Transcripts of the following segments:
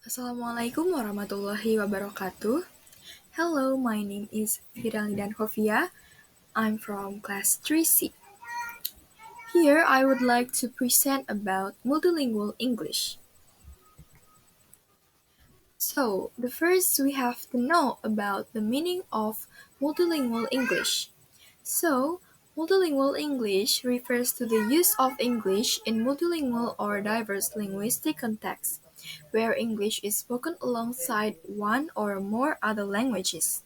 Assalamualaikum warahmatullahi wabarakatuh. Hello, my name is Firyal dan Khofiyya. I'm from class 3C. Here, I would like to present about multilingual English. So, the first we have to know about the meaning of multilingual English. So, multilingual English refers to the use of English in multilingual or diverse linguistic contexts, where English is spoken alongside one or more other languages.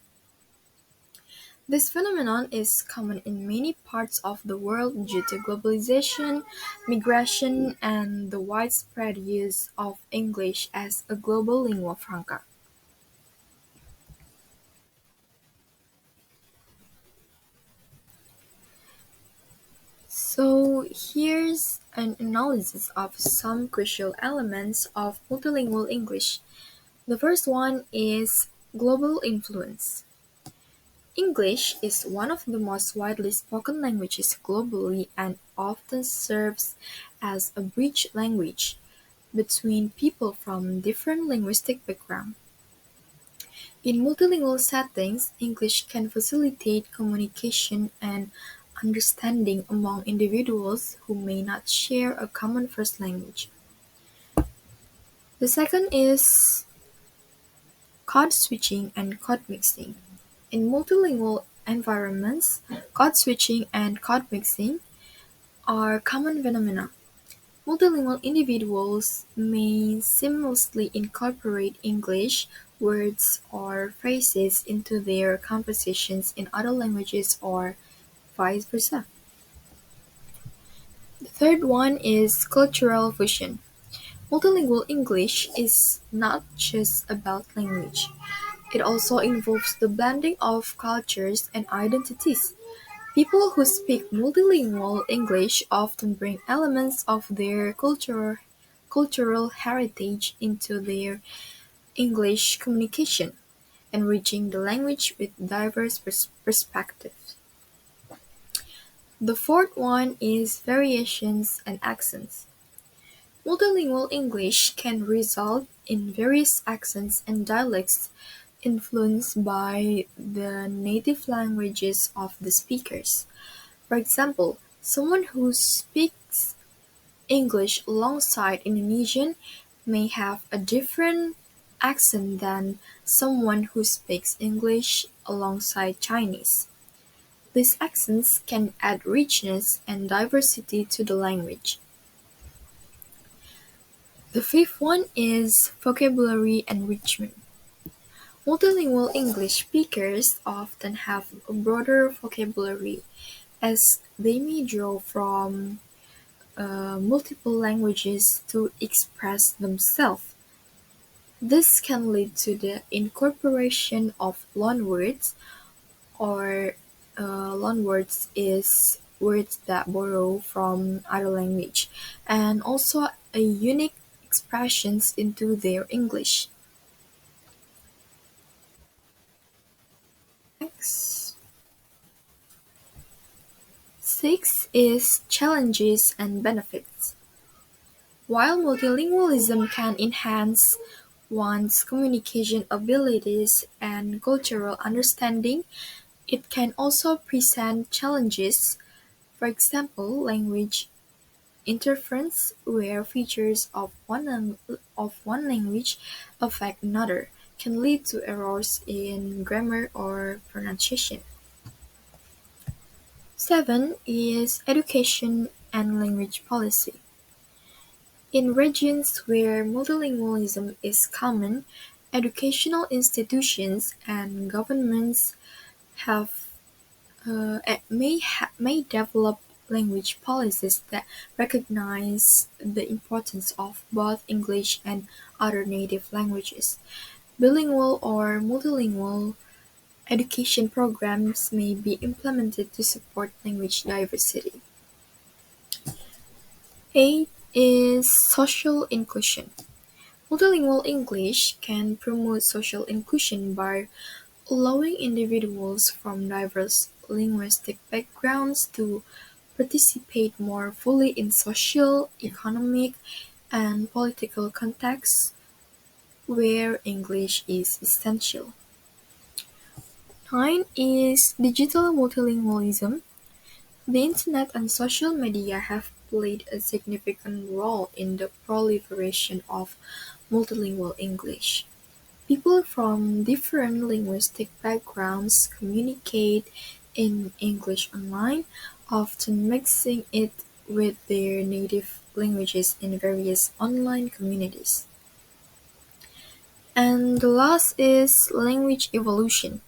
This phenomenon is common in many parts of the world due to globalization, migration, and the widespread use of English as a global lingua franca. So here's an analysis of some crucial elements of multilingual English. The first one is global influence. English is one of the most widely spoken languages globally and often serves as a bridge language between people from different linguistic backgrounds. In multilingual settings, English can facilitate communication and understanding among individuals who may not share a common first language. The second is code switching and code mixing. In multilingual environments, code switching and code mixing are common phenomena. Multilingual individuals may seamlessly incorporate English words or phrases into their conversations in other languages or vice versa. The third one is cultural fusion. Multilingual English is not just about language. It also involves the blending of cultures and identities. People who speak multilingual English often bring elements of their cultural heritage into their English communication, enriching the language with diverse perspectives. The fourth one is variations and accents. Multilingual English can result in various accents and dialects influenced by the native languages of the speakers. For example, someone who speaks English alongside Indonesian may have a different accent than someone who speaks English alongside Chinese. These accents can add richness and diversity to the language. The fifth one is vocabulary enrichment. Multilingual English speakers often have a broader vocabulary as they may draw from multiple languages to express themselves. This can lead to the incorporation of loanwords, or loanwords is words that borrow from other language, and also a unique expressions into their English. Next. Six is challenges and benefits. While multilingualism can enhance one's communication abilities and cultural understanding, it can also present challenges, for example, language interference, where features of one language affect another, can lead to errors in grammar or pronunciation. Seven is education and language policy. In regions where multilingualism is common, educational institutions and governments have may develop language policies that recognize the importance of both English and other native languages. Bilingual or multilingual education programs may be implemented to support language diversity. 8 is social inclusion. Multilingual English can promote social inclusion by allowing individuals from diverse linguistic backgrounds to participate more fully in social, economic, and political contexts. where English is essential. 9 is digital multilingualism. The internet and social media have played a significant role in the proliferation of multilingual English. People from different linguistic backgrounds communicate in English online, often mixing it with their native languages in various online communities. And the last is language evolution.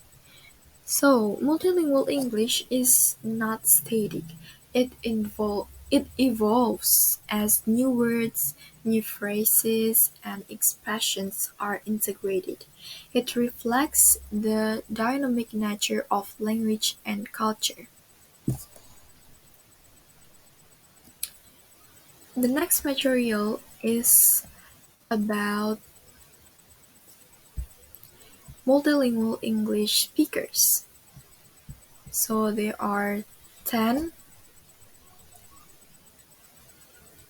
So, multilingual English is not static. It evolves as new words, new phrases, and expressions are integrated. It reflects the dynamic nature of language and culture. The next material is about multilingual English speakers. So there are 10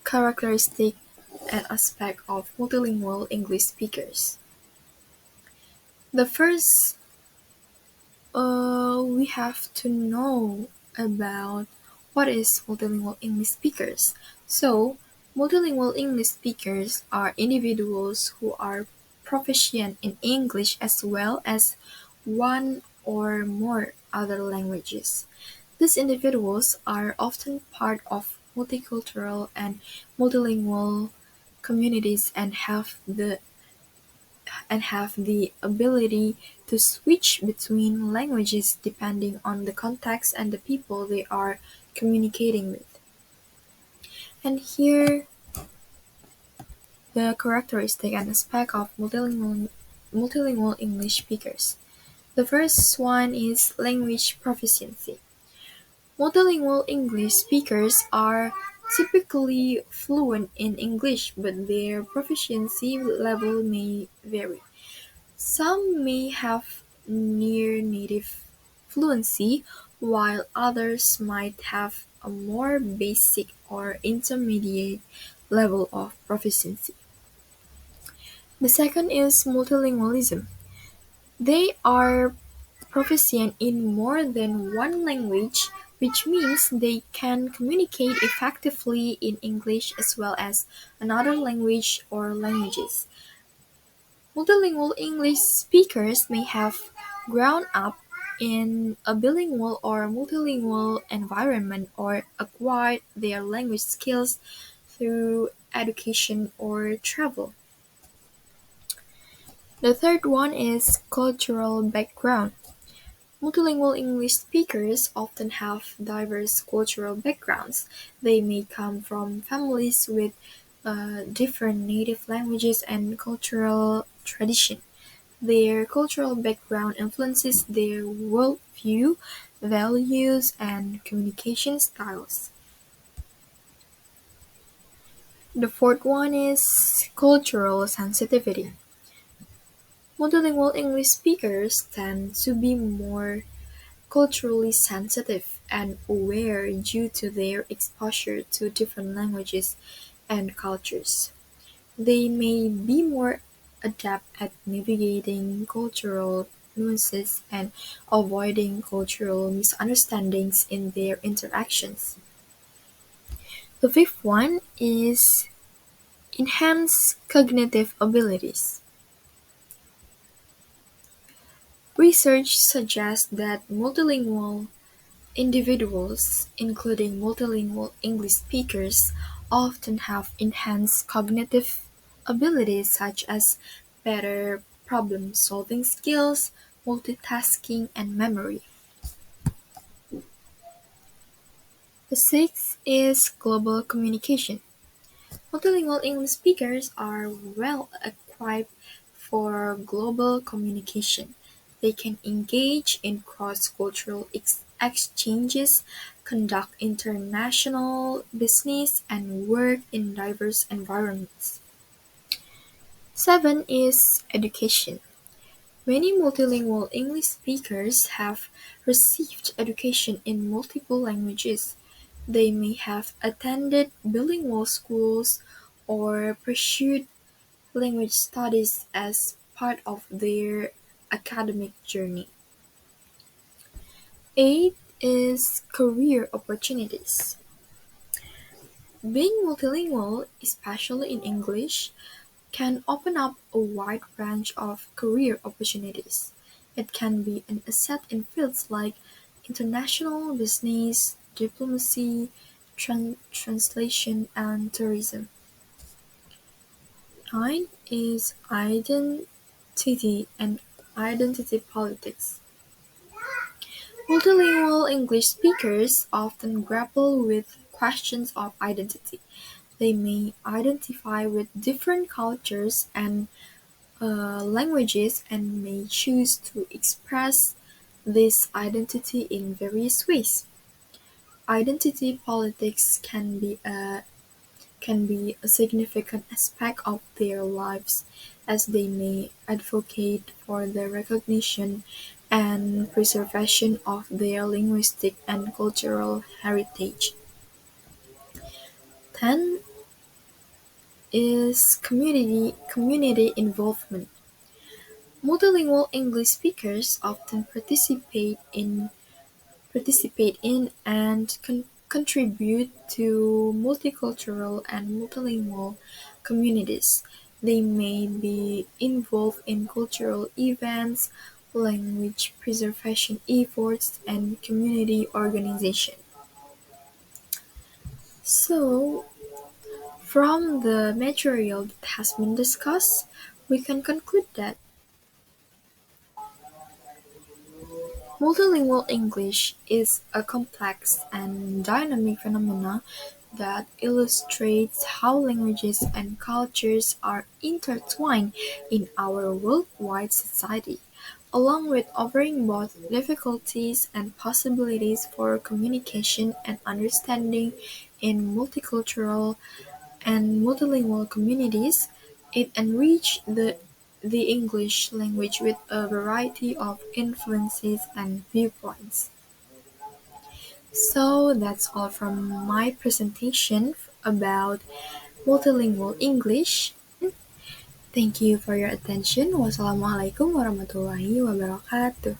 characteristic and aspect of multilingual English speakers. The first, we have to know about what is multilingual English speakers. So, multilingual English speakers are individuals who are proficient in English as well as one or more other languages. These individuals are often part of multicultural and multilingual communities and have the ability to switch between languages depending on the context and the people they are communicating with. And here the characteristic and aspect of multilingual English speakers. The first one is language proficiency. Multilingual English speakers are typically fluent in English, but their proficiency level may vary. Some may have near-native fluency, while others might have a more basic or intermediate level of proficiency. The second is multilingualism. They are proficient in more than one language, which means they can communicate effectively in English as well as another language or languages. Multilingual English speakers may have grown up in a bilingual or multilingual environment or acquired their language skills through education or travel. The third one is cultural background. Multilingual English speakers often have diverse cultural backgrounds. They may come from families with different native languages and cultural tradition. Their cultural background influences their worldview, values, and communication styles. The fourth one is cultural sensitivity. Multilingual English speakers tend to be more culturally sensitive and aware due to their exposure to different languages and cultures. They may be more adept at navigating cultural nuances and avoiding cultural misunderstandings in their interactions. The fifth one is enhance cognitive abilities. Research suggests that multilingual individuals, including multilingual English speakers, often have enhanced cognitive abilities such as better problem-solving skills, multitasking, and memory. The sixth is global communication. Multilingual English speakers are well equipped for global communication. They can engage in cross-cultural exchanges, conduct international business, and work in diverse environments. Seven is education. Many multilingual English speakers have received education in multiple languages. They may have attended bilingual schools or pursued language studies as part of their academic journey. 8 is career opportunities. Being multilingual, especially in English, can open up a wide range of career opportunities. It can be an asset in fields like international business, diplomacy, translation, and tourism. 9 is identity and identity politics. Multilingual English speakers often grapple with questions of identity. They may identify with different cultures and languages and may choose to express this identity in various ways. Identity politics can be a significant aspect of their lives, as they may advocate for the recognition and preservation of their linguistic and cultural heritage. 10 is community involvement. Multilingual English speakers often participate in and contribute to multicultural and multilingual communities. They may be involved in cultural events, language preservation efforts, and community organization. So, from the material that has been discussed, we can conclude that multilingual English is a complex and dynamic phenomenon that illustrates how languages and cultures are intertwined in our worldwide society, along with offering both difficulties and possibilities for communication and understanding in multicultural and multilingual communities. It enriched the English language with a variety of influences and viewpoints. So that's all from my presentation about multilingual English. Thank you for your attention. Wassalamualaikum warahmatullahi wabarakatuh.